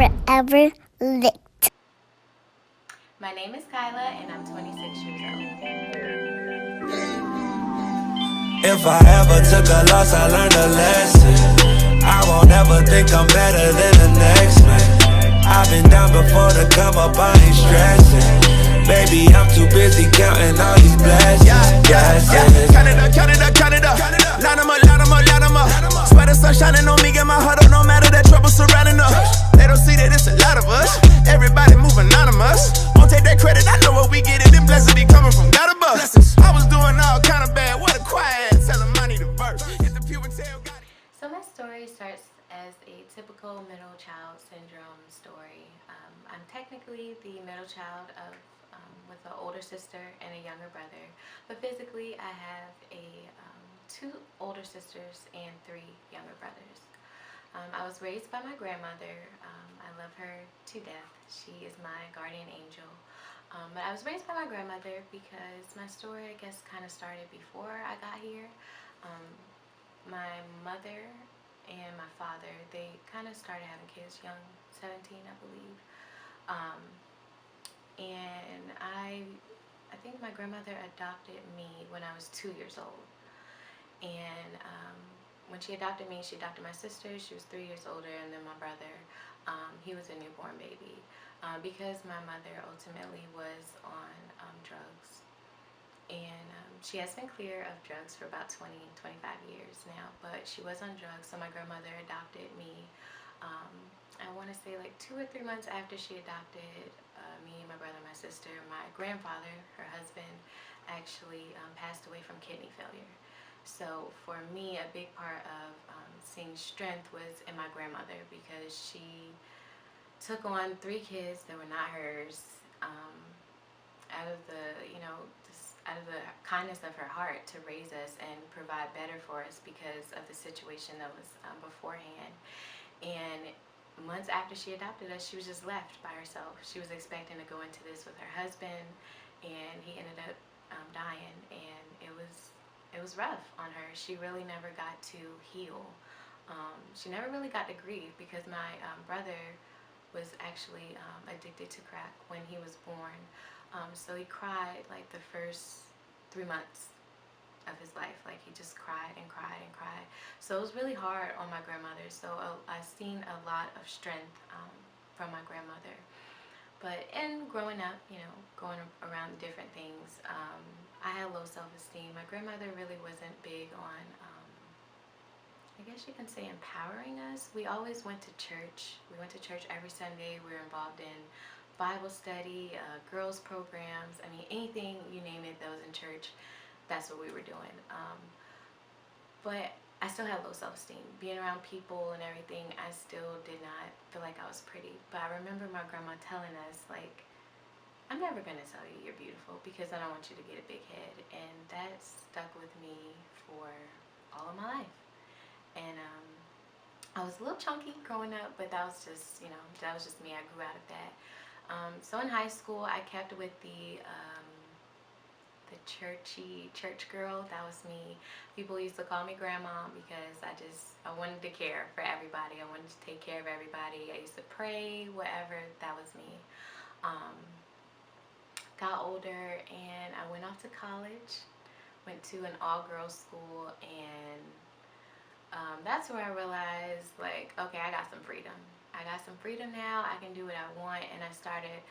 forever licked. My name is Kyla and I'm 26 years old. If I ever took a loss, I learned a lesson. I won't ever think I'm better than the next man. I've been down before to come up, I ain't stressing. Baby, I'm too busy counting all these blessings. Count it up, count it up, count it up. Line 'em up, line 'em up, line 'em up. Swear the sun shining on me, get my heart up, no matter that trouble surrounding us. They don't see that it's a lot of us. Everybody move anonymous. Won't take that credit, I know what we get it. Them blessings be coming from God above. I was doing all kind of bad, what a quiet. Tell them I need a verse. Hit the pew and tell God. So my story starts as a typical middle child syndrome story. I'm technically the middle child of with an older sister and a younger brother, but physically I have two older sisters and 3 younger brothers. I was raised by my grandmother. I love her to death. She is my guardian angel. But I was raised by my grandmother because my story, I guess, kind of started before I got here. My mother and my father, they kind of started having kids young, 17, I believe. And I think my grandmother adopted me when I was 2 years old. And when she adopted me, she adopted my sister. She was 3 years older, and then my brother, he was a newborn baby. Because my mother ultimately was on drugs. And she has been clear of drugs for about 20, 25 years now, but she was on drugs, so my grandmother adopted me. I want to say like 2 or 3 months after she adopted me, my brother, my sister, my grandfather, her husband, actually passed away from kidney failure. So for me, a big part of seeing strength was in my grandmother, because she took on 3 kids that were not hers, out of the, just out of the kindness of her heart, to raise us and provide better for us because of the situation that was beforehand. And months after she adopted us, she was just left by herself. She was expecting to go into this with her husband, and he ended up dying, and it was rough on her. She really never got to heal. She never really got to grieve, because my brother was actually addicted to crack when he was born. So he cried like the first 3 months of his life. Like, he just cried and cried and cried. So it was really hard on my grandmother. So I've seen a lot of strength from my grandmother. But in growing up, going around different things, I had low self-esteem. My grandmother really wasn't big on, I guess you can say, empowering us. We always went to church. We went to church every Sunday. We were involved in Bible study, girls programs. I mean, anything, you name it, that was in church, that's what we were doing. But I still had low self-esteem. Being around people and everything, I still did not feel like I was pretty. But I remember my grandma telling us, like, I'm never going to tell you you're beautiful, because I don't want you to get a big head. And that stuck with me for all of my life. And I was a little chunky growing up, but that was just, that was just me. I grew out of that. So in high school, I kept with the church girl. That was me. People used to call me grandma, because I wanted to care for everybody. I wanted to take care of everybody. I used to pray, whatever. That was me. Got older, and I went off to college. Went to an all-girls school, and that's where I realized, like, okay, I got some freedom. I got some freedom now. I can do what I want. And I started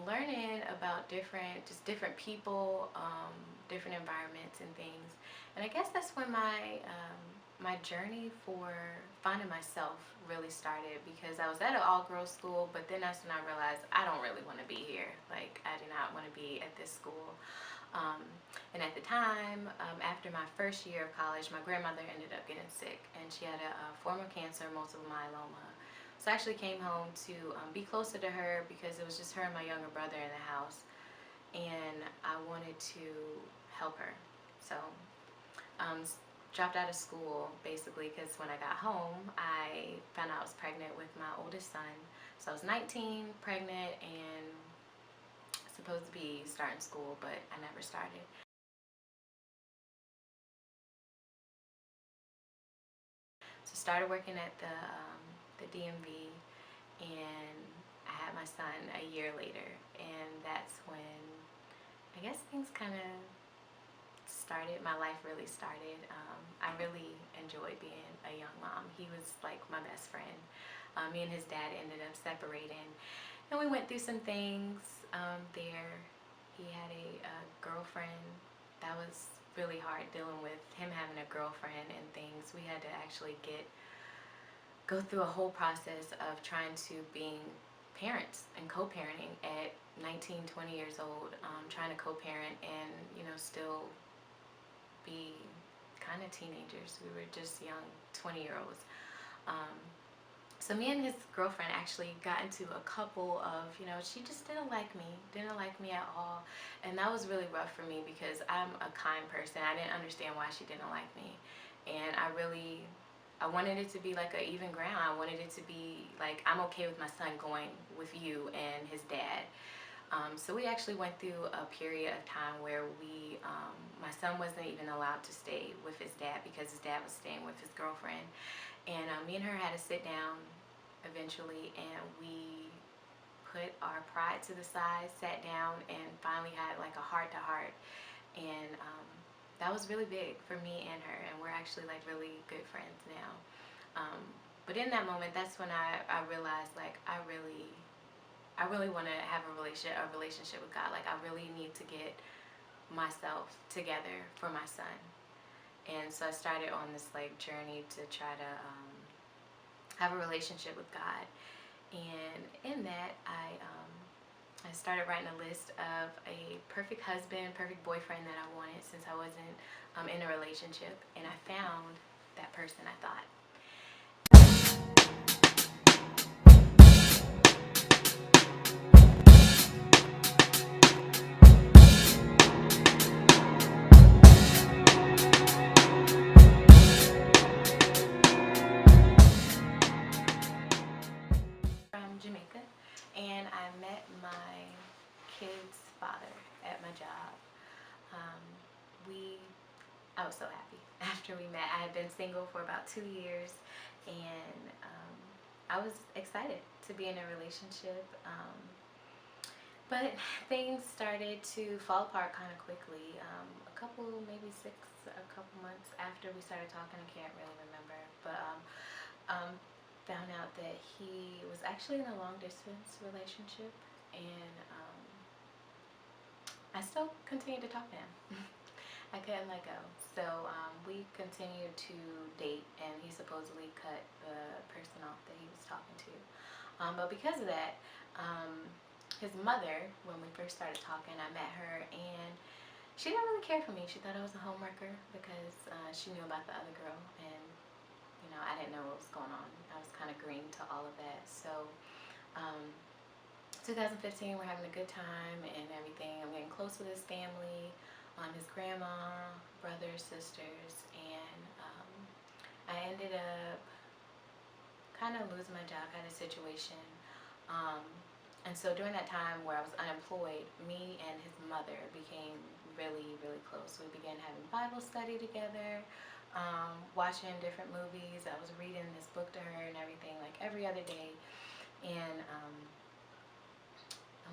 learning about different people, different environments and things. And I guess that's when my journey for finding myself really started, because I was at an all-girls school, but then that's when I realized I don't really want to be here. Like, I do not want to be at this school. And at the time, after my first year of college, my grandmother ended up getting sick, and she had a form of cancer, multiple myeloma. So I actually came home to be closer to her, because it was just her and my younger brother in the house, and I wanted to help her. So dropped out of school, basically, because when I got home, I found out I was pregnant with my oldest son. So I was 19, pregnant, and supposed to be starting school, but I never started. So started working at the DMV, and I had my son a year later, and that's when I guess things kind of started. My life really started. I really enjoyed being a young mom. He was like my best friend. Me and his dad ended up separating, and we went through some things there. He had a girlfriend. That was really hard, dealing with him having a girlfriend and things. We had to actually go through a whole process of trying to being parents and co-parenting at 19, 20 years old, trying to co-parent and, you know, still be kind of teenagers. We were just young 20-year-olds. So me and his girlfriend actually got into a couple of, you know, she just didn't like me at all. And that was really rough for me because I'm a kind person. I didn't understand why she didn't like me. And I wanted it to be like an even ground. I wanted it to be like, I'm okay with my son going with you and his dad. So we actually went through a period of time where my son wasn't even allowed to stay with his dad because his dad was staying with his girlfriend. And me and her had to sit down eventually, and we put our pride to the side, sat down, and finally had like a heart-to-heart. And that was really big for me and her, and we're actually like really good friends now. But in that moment, that's when I realized like I really want to have a relationship with God. Like I really need to get myself together for my son. And so I started on this like journey to try to have a relationship with God. And in that, I started writing a list of a perfect husband, perfect boyfriend that I wanted since I wasn't in a relationship. And I found that person, I thought. From Jamaica, and I met my kid's father at my job. I was so happy after we met. I had been single for about 2 years, and I was excited to be in a relationship. But things started to fall apart kind of quickly. A couple months after we started talking, I can't really remember, but found out that he was actually in a long distance relationship, and I still continued to talk to him. I couldn't let go. So we continued to date, and he supposedly cut the person off that he was talking to. But because of that, his mother, when we first started talking, I met her, and she didn't really care for me. She thought I was a homewrecker because she knew about the other girl, and you know, I didn't know what was going on. I was kind of green to all of that. So 2015, we're having a good time and everything. I'm getting close with his family, his grandma, brothers, sisters, and I ended up kind of losing my job. I had a situation. And so during that time where I was unemployed, me and his mother became really, really close. We began having Bible study together, watching different movies. I was reading this book to her and everything, like every other day. And I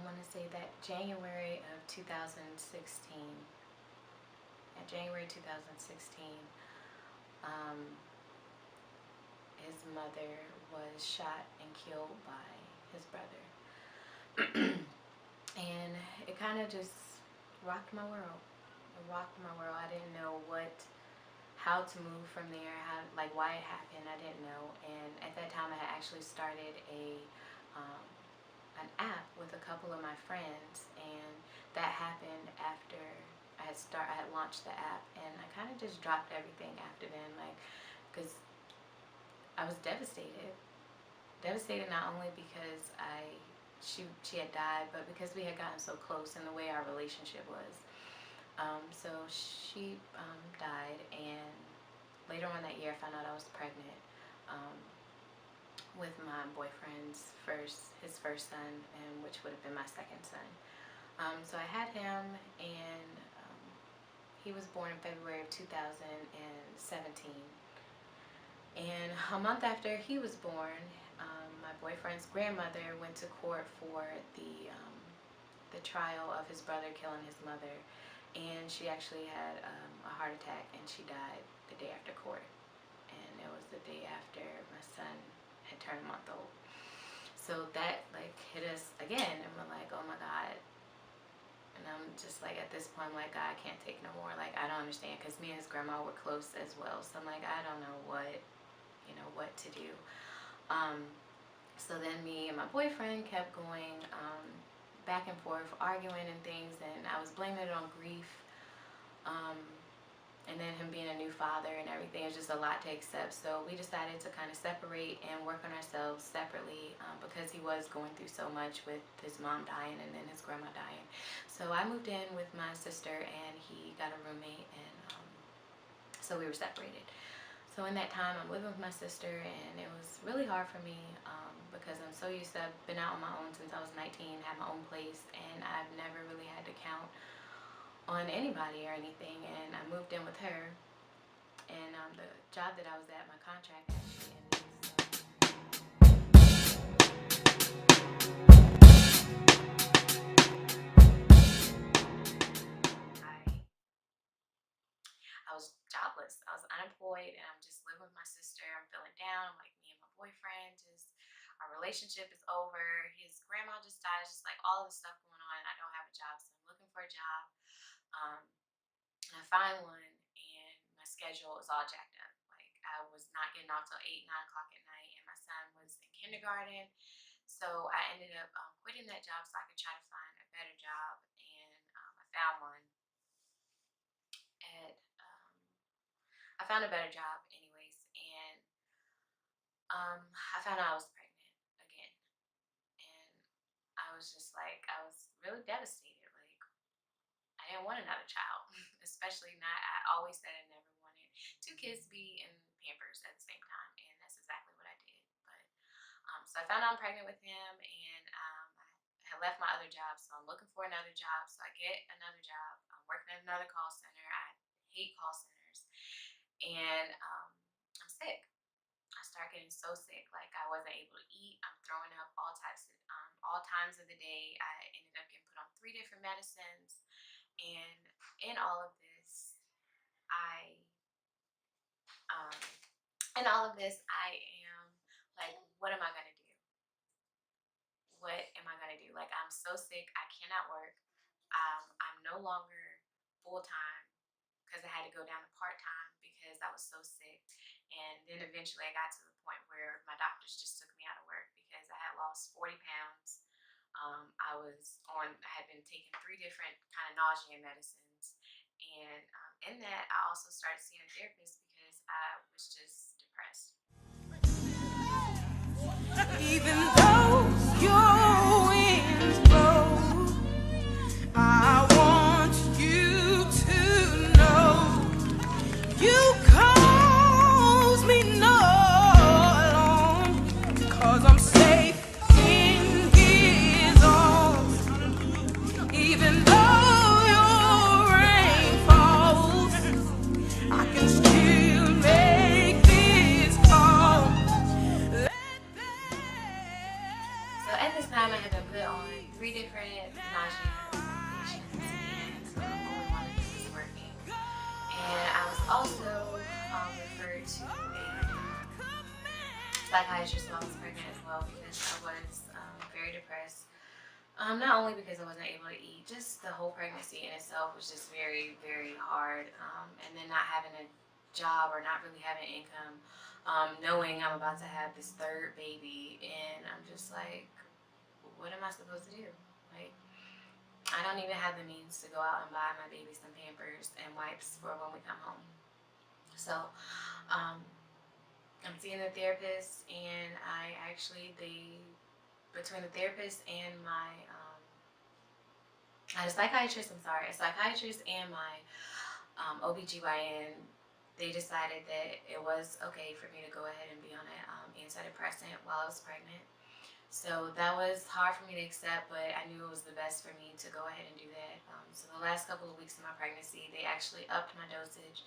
want to say that January 2016, his mother was shot and killed by his brother. And it kind of just rocked my world. It rocked my world. I didn't know how to move from there, why it happened. I didn't know. And at that time, I had actually started an app with a couple of my friends, and that happened after I had launched the app, and I kind of just dropped everything after then, because I was devastated not only because she had died, but because we had gotten so close and the way our relationship was. So she died, and later on that year I found out I was pregnant with my boyfriend's his first son, and which would have been my second son. So I had him, and he was born in February of 2017. And a month after he was born, my my boyfriend's grandmother went to court for the trial of his brother killing his mother, and she actually had a heart attack, and she died the day after court, and it was the day after my son had turned a month old. So that like hit us again, and we're like, oh my God. And I'm just like, at this point, I'm like, God, I can't take no more. Like, I don't understand, because me and his grandma were close as well. So I'm like, I don't know what to do. So then me and my boyfriend kept going back and forth, arguing and things, and I was blaming it on grief. And then him being a new father and everything is just a lot to accept. So we decided to kind of separate and work on ourselves separately, because he was going through so much with his mom dying and then his grandma dying. So I moved in with my sister, and he got a roommate, and so we were separated. So in that time, I'm living with my sister, and it was really hard for me because I'm so used to, I've been out on my own since I was 19, had my own place, and I've never really had to count on anybody or anything. And I moved in with her, and the job that I was at, my contract actually ended. I was jobless. I was unemployed, and I'm just living with my sister. I'm feeling down. I'm like, me and my boyfriend, just our relationship is over. His grandma just died. It's just like all this stuff going on. I don't have a job, so I'm looking for a job. And I find one, and my schedule is all jacked up. Like, I was not getting off till 8, 9 o'clock at night, and my son was in kindergarten. So I ended up quitting that job so I could try to find a better job, and I found one at I found a better job anyways, and I found out I was pregnant again, and I was just like, I was really devastated. Like, I didn't want another child, especially not. I always said I never wanted 2 kids to be in Pampers at the same time, and that's exactly what I did. But so I found out I'm pregnant with him, and I had left my other job, so I'm looking for another job. So I get another job. I'm working at another call center. I hate call centers, and I'm sick. I start getting so sick, like I wasn't able to eat. I'm throwing up all times of the day. I ended up getting put on 3 different medicines, and in all of this, I um, I am like, what am I gonna do? What am I gonna do? Like, I'm so sick. I cannot work. I'm no longer full time because I had to go down to part time because I was so sick. And then eventually I got to the point where my doctors just took me out of work because I had lost 40 pounds. I had been taking 3 different kind of nausea medicines. And in that, I also started seeing a therapist because I was just depressed. Even though your winds blow, I want you to know you cause me no alarm, 'cause I'm safe in his arms. Even though your rain falls, I can still make this call. So at this time, I had been put on 3 different nausea medications, and only one of them was working. And I was also referred to a psychiatrist while I was pregnant as well, because I was very depressed. Not only because I wasn't able to eat, just the whole pregnancy in itself was just very, very hard. And then not having a job or not really having income, knowing I'm about to have this 3rd baby, and I'm just like, what am I supposed to do? Like, I don't even have the means to go out and buy my baby some Pampers and wipes for when we come home. So I'm seeing a therapist, and between the therapist and a psychiatrist and my OBGYN, they decided that it was okay for me to go ahead and be on an antidepressant while I was pregnant. So that was hard for me to accept, but I knew it was the best for me to go ahead and do that. So the last couple of weeks of my pregnancy, they actually upped my dosage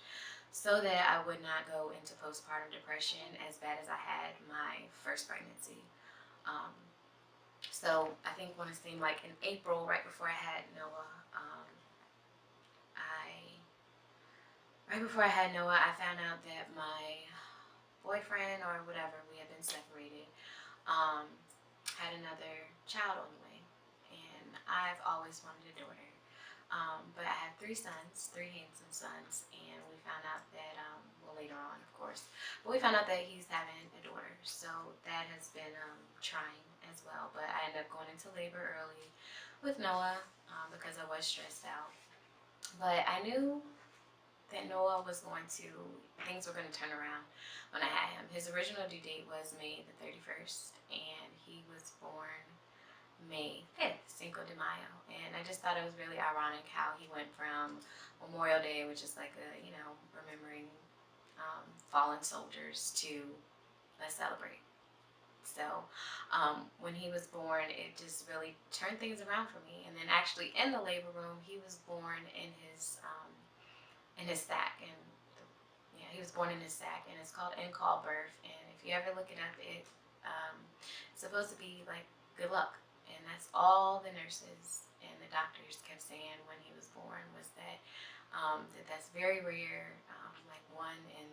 so that I would not go into postpartum depression as bad as I had my first pregnancy. So I think when it seemed like in April, right before I had Noah, I found out that my boyfriend or whatever, we had been separated, had another child on the way. And I've always wanted a daughter. But I have 3 sons, 3 handsome sons, and we found out that, well, later on, of course, but we found out that he's having a daughter. So that has been trying as well. But I ended up going into labor early with Noah because I was stressed out. But I knew that Noah was things were going to turn around when I had him. His original due date was May the 31st, and he was born May 5th, Cinco de Mayo. And I just thought it was really ironic how he went from Memorial Day, which is like remembering fallen soldiers, to let's celebrate. So when he was born, it just really turned things around for me. And then actually in the labor room, he was born in his sac, and he was born in his sac, and it's called in-call birth. And if you ever look it up, it's supposed to be like good luck, and that's all the nurses and the doctors kept saying when he was born, was that that's very rare, like 1 in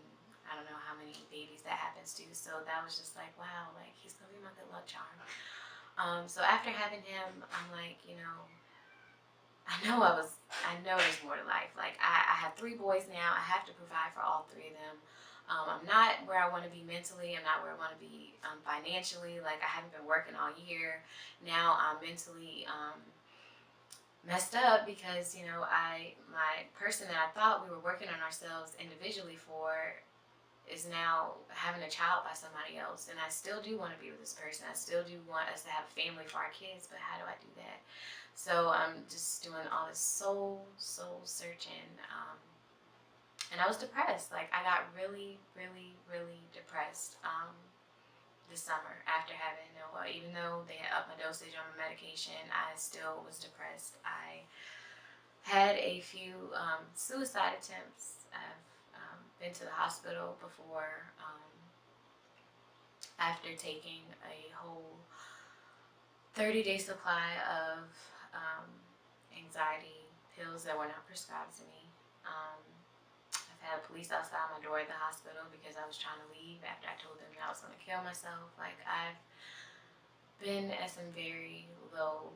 I don't know how many babies that happens to. So that was just like, wow, like he's gonna be my good luck charm. So after having him, I'm like, I know there's more to life. Like I have 3 boys now. I have to provide for all 3 of them. I'm not where I want to be mentally. I'm not where I want to be financially. Like I haven't been working all year. Now I'm mentally messed up because my person that I thought we were working on ourselves individually for is now having a child by somebody else. And I still do want to be with this person. I still do want us to have a family for our kids, but how do I do that? So I'm just doing all this soul searching. And I was depressed. Like I got really, really, really depressed this summer after having Noah. Even though they had upped my dosage on my medication, I still was depressed. I had a few suicide attempts. I've been to the hospital before after taking a whole 30-day supply of anxiety pills that were not prescribed to me. I've had police outside my door at the hospital because I was trying to leave after I told them that I was going to kill myself. Like I've been at some very low,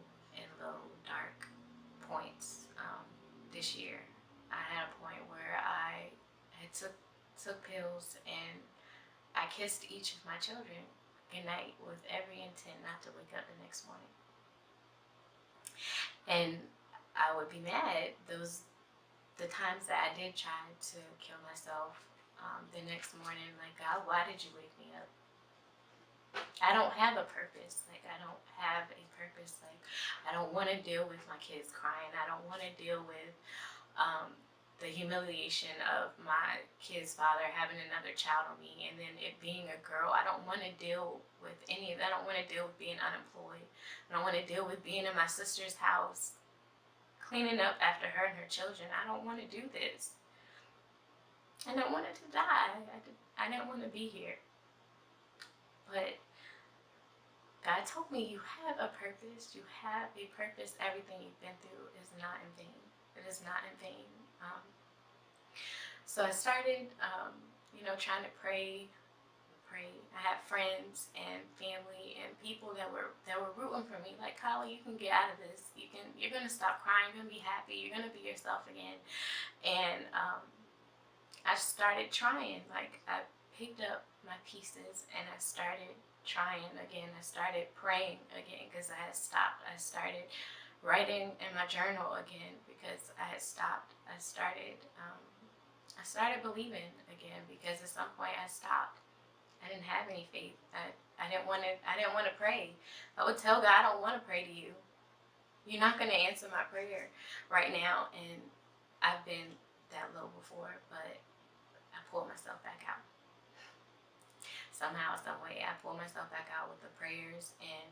dark points this year. I had a point where I had took pills, and I kissed each of my children goodnight with every intent not to wake up the next morning. And I would be mad the times that I did try to kill myself the next morning, like, God, why did you wake me up? I don't have a purpose. Like, I don't have a purpose. Like, I don't want to deal with my kids crying. I don't want to deal with the humiliation of my kid's father having another child on me, and then it being a girl. I don't want to deal with any of that. I don't want to deal with being unemployed. I don't want to deal with being in my sister's house, cleaning up after her and her children. I don't want to do this. And I wanted to die. I didn't want to be here. But God told me, you have a purpose. You have a purpose. Everything you've been through is not in vain. It is not in vain. So I started, trying to pray. I had friends and family and people that were rooting for me. Like, Kyla, you can get out of this. You're gonna stop crying. You're gonna be happy. You're gonna be yourself again. And I started trying. Like, I picked up my pieces and I started trying again. I started praying again because I had stopped. I started writing in my journal again because I had stopped. I started believing again because at some point I stopped. I didn't have any faith. I didn't want to pray. I would tell God, I don't want to pray to you. You're not going to answer my prayer right now. And I've been that low before, but I pulled myself back out. Somehow, some way, I pulled myself back out with the prayers and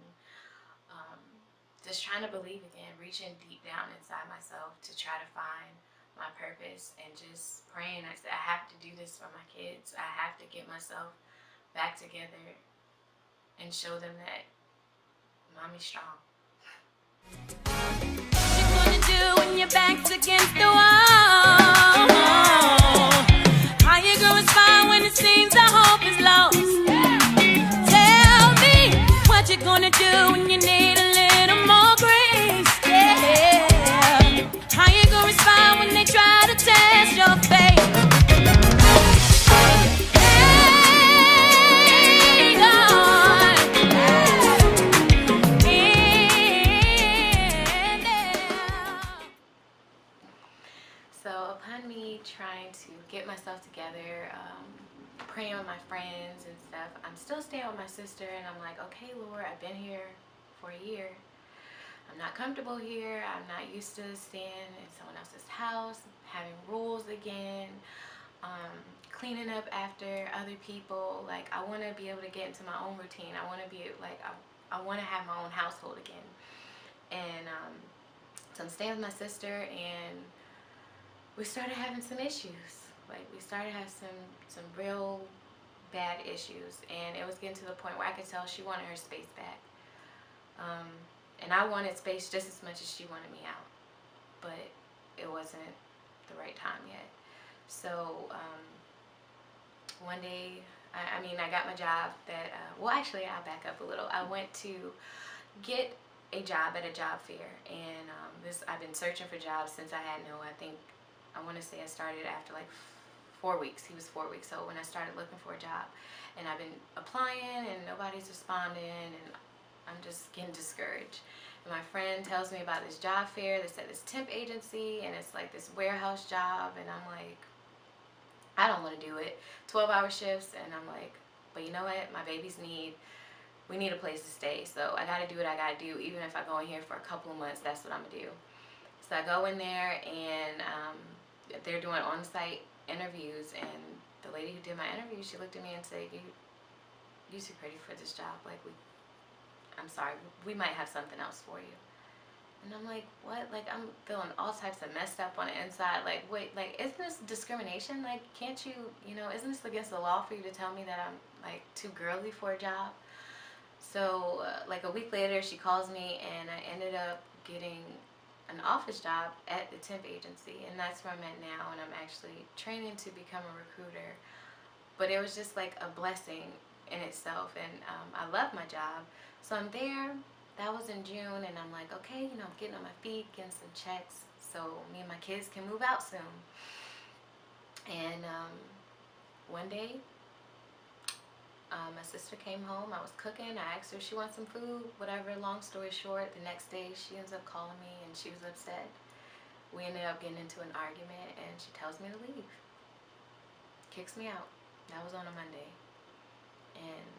just trying to believe again, reaching deep down inside myself to try to find my purpose and just praying. I said, I have to do this for my kids. I have to get myself back together and show them that my me strong. What you gonna do when your back's against the wall? How you gonna respond when it seems the hope is lost? Tell me what you gonna do when you need a little more grace. Yeah. How you gonna respond when they try to test your faith? So upon me trying to get myself together, praying with my friends and stuff, I'm still staying with my sister, and I'm like, okay, Lord, I've been here for a year. I'm not comfortable here. I'm not used to staying in someone else's house, having rules again, cleaning up after other people. Like, I want to be able to get into my own routine. I want to be like, I want to have my own household again. And so I'm staying with my sister, and we started having some issues. Like, we started having some real bad issues, and it was getting to the point where I could tell she wanted her space back. And I wanted space just as much as she wanted me out, but it wasn't the right time yet. So one day, I got my job that, well, actually, I'll back up a little. I went to get a job at a job fair, and I've been searching for jobs since I want to say I started after like 4 weeks. He was 4 weeks old when I started looking for a job, and I've been applying and nobody's responding, and I'm just getting discouraged. And my friend tells me about this job fair that's at this temp agency, and it's like this warehouse job, and I'm like, I don't want to do it. 12-hour shifts, and I'm like, but you know what? My babies we need a place to stay, so I gotta do what I gotta do. Even if I go in here for a couple of months, that's what I'm gonna do. So I go in there, and they're doing on-site interviews, and the lady who did my interview, she looked at me and said, you're too pretty for this job. Like, I'm sorry, we might have something else for you. And I'm like, what? Like, I'm feeling all types of messed up on the inside. Like, wait, like, isn't this discrimination? Like, can't you, isn't this against the law for you to tell me that I'm, like, too girly for a job? So, like, a week later, she calls me, and I ended up getting an office job at the temp agency, and that's where I'm at now, and I'm actually training to become a recruiter. But it was just like a blessing in itself, and I love my job. So I'm there. That was in June, and I'm like, okay, I'm getting on my feet, getting some checks, so me and my kids can move out soon. And one day, my sister came home. I was cooking. I asked her if she wants some food, whatever. Long story short, the next day she ends up calling me, and she was upset. We ended up getting into an argument, and she tells me to leave. Kicks me out. That was on a Monday. And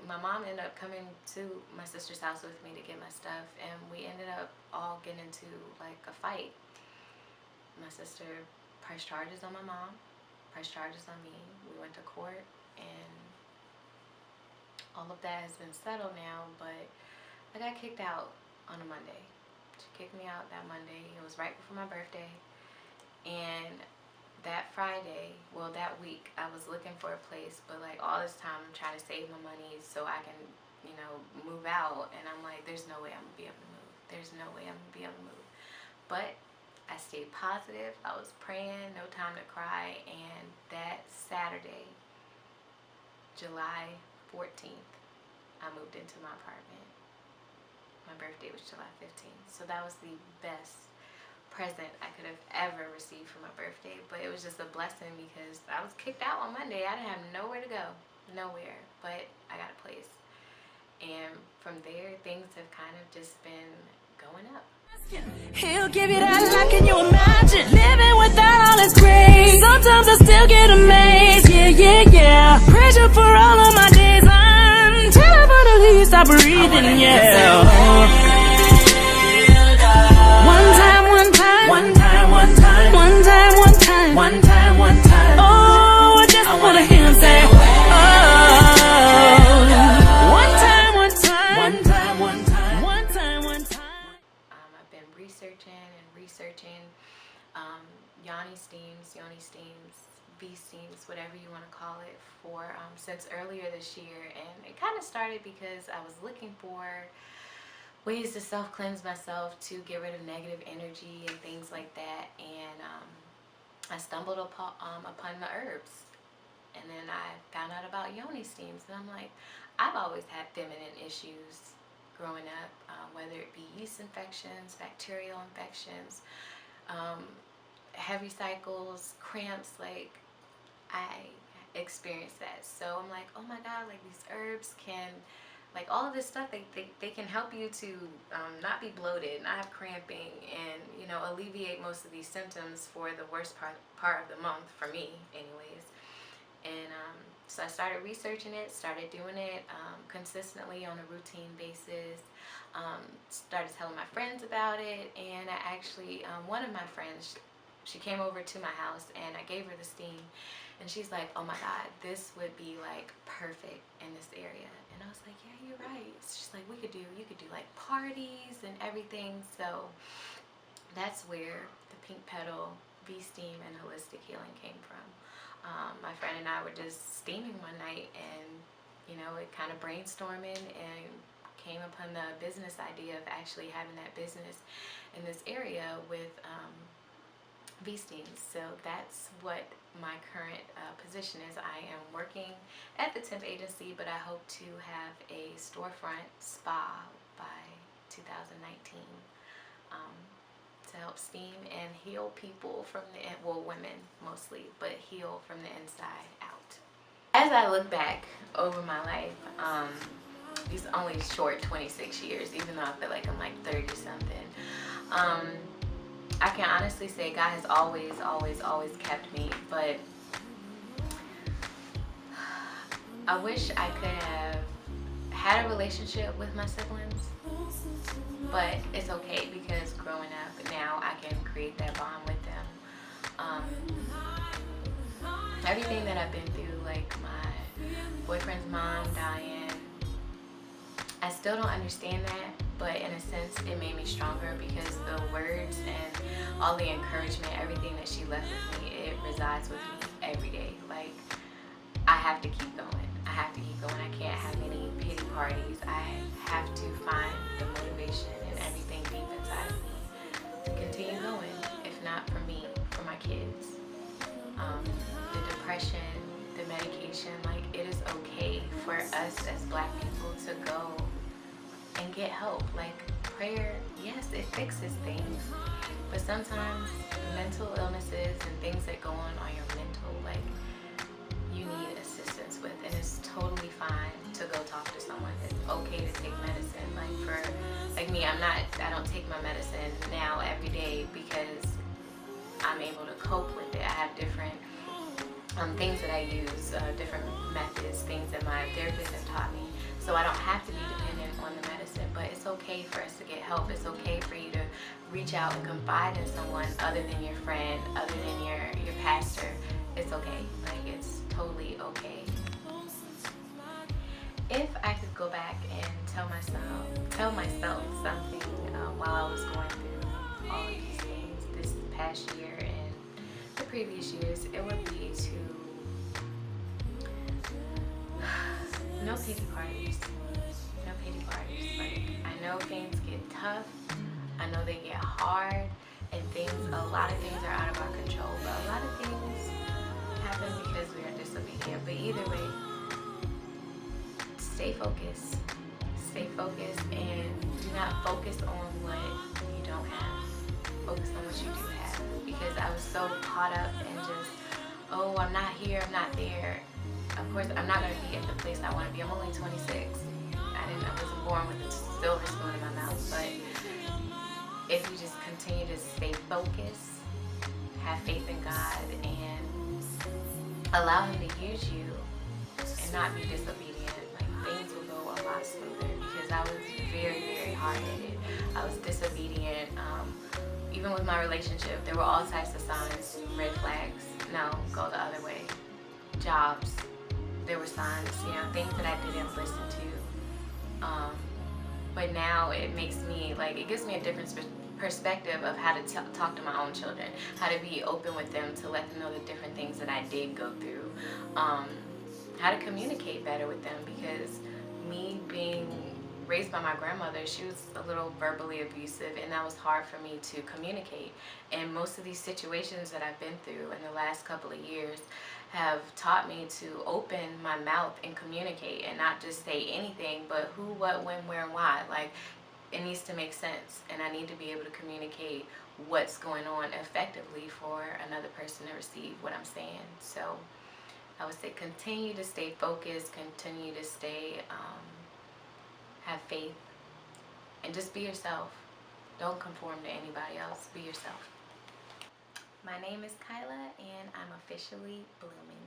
my mom ended up coming to my sister's house with me to get my stuff, and we ended up all getting into like a fight. My sister pressed charges on my mom, pressed charges on me. We went to court, and all of that has been settled now, but I got kicked out on a Monday. She kicked me out that Monday. It was right before my birthday, and that Friday, well, that week, I was looking for a place, but like all this time I'm trying to save my money so I can, move out, and I'm like, there's no way I'm gonna be able to move. There's no way I'm gonna be able to move. But I stayed positive. I was praying, no time to cry, and that Saturday, July 14th, I moved into my apartment. My birthday was July 15th, so that was the best present I could have ever received for my birthday. But it was just a blessing because I was kicked out on Monday. I didn't have nowhere to go, nowhere, but I got a place. And from there, things have kind of just been going up. He'll give you that life, can you imagine living without all his grace? Sometimes I still get amazed, yeah. Pressure for all of my days until I finally stop breathing, yeah. One time. Oh, I just wanna hear him say, oh. One time. I've been researching, yoni steams, bee steams, business, whatever you want to call it, for since earlier this year. And it kind of started because I was looking for ways to self-cleanse myself, to get rid of negative energy and things like that. And I stumbled upon the herbs. And then I found out about yoni steams. And I'm like, I've always had feminine issues growing up, whether it be yeast infections, bacterial infections, heavy cycles, cramps. Like, I experienced that. So I'm like, oh my God, like these herbs can, like all of this stuff, they can help you to not be bloated, not have cramping, and, you know, alleviate most of these symptoms for the worst part of the month, for me anyways. And so I started researching it, started doing it consistently on a routine basis, started telling my friends about it. And I actually, one of my friends, she came over to my house and I gave her the steam, and she's like, oh my God, this would be like perfect in this area. And I was like, yeah, you're right. She's like, you could do like parties and everything. So that's where the Pink Petal V-Steam and Holistic Healing came from. My friend and I were just steaming one night, and, you know, it kind of brainstorming and came upon the business idea of actually having that business in this area with V-Steams. So that's what my current position is. I am working at the temp agency, but I hope to have a storefront spa by 2019. To help steam and heal people from the, well, women mostly, but heal from the inside out. As I look back over my life, these only short 26 years, even though I feel like I'm like 30 something, I can honestly say God has always kept me. But I wish I could have had a relationship with my siblings. But it's okay, because growing up now, I can create that bond with them. Everything that I've been through, like my boyfriend's mom dying, I still don't understand that, but in a sense, it made me stronger, because the words and all the encouragement, everything that she left with me, it resides with me every day. Like, I have to keep going. I have to keep going. I can't have any pity parties. I have to find the motivation and everything deep inside of me to continue going. If not for me, for my kids. The depression, the medication, like, it is okay for us as Black people to go and get help. Like, prayer, yes, it fixes things, but sometimes mental illnesses and things that go on your mental, like, you need assistance with, and it's totally fine to go talk to someone. It's okay to take medicine. Like, for like me, I don't take my medicine now every day, because I'm able to cope with it. I have different things that I use, different methods, things that my therapist has taught me, so I don't have to be dependent on the medicine. But it's okay for us to get help. It's okay for you to reach out and confide in someone other than your friend, other than your pastor. It's okay. Like, it's totally okay. If I could go back and tell myself something while I was going through all of these things this past year and the previous years, it would be to no pity parties. No pity parties. Like, I know things get tough. I know they get hard, and a lot of things are out of our control, but a lot of things happen because we are disobedient. But either way, stay focused. Stay focused, and do not focus on what you don't have. Focus on what you do have. Because I was so caught up in just, oh, I'm not here, I'm not there. Of course, I'm not going to be at the place I want to be. I'm only 26. I wasn't born with a silver spoon in my mouth. But if you just continue to stay focused, have faith in God, and allow Him to use you, and not be disobedient, like, things will go a lot smoother. Because I was very hard-headed. I was disobedient. Even with my relationship, there were all types of signs, red flags. No, go the other way. Jobs, there were signs, things that I didn't listen to. But now it makes me, like, it gives me a different perspective of how to talk to my own children, how to be open with them, to let them know the different things that I did go through, how to communicate better with them, because me being raised by my grandmother, she was a little verbally abusive, and that was hard for me to communicate. And most of these situations that I've been through in the last couple of years have taught me to open my mouth and communicate, and not just say anything, but who, what, when, where, and why. Like, it needs to make sense, and I need to be able to communicate what's going on effectively for another person to receive what I'm saying. So I would say continue to stay focused, continue to stay, have faith, and just be yourself. Don't conform to anybody else. Be yourself. My name is Kyla, and I'm officially blooming.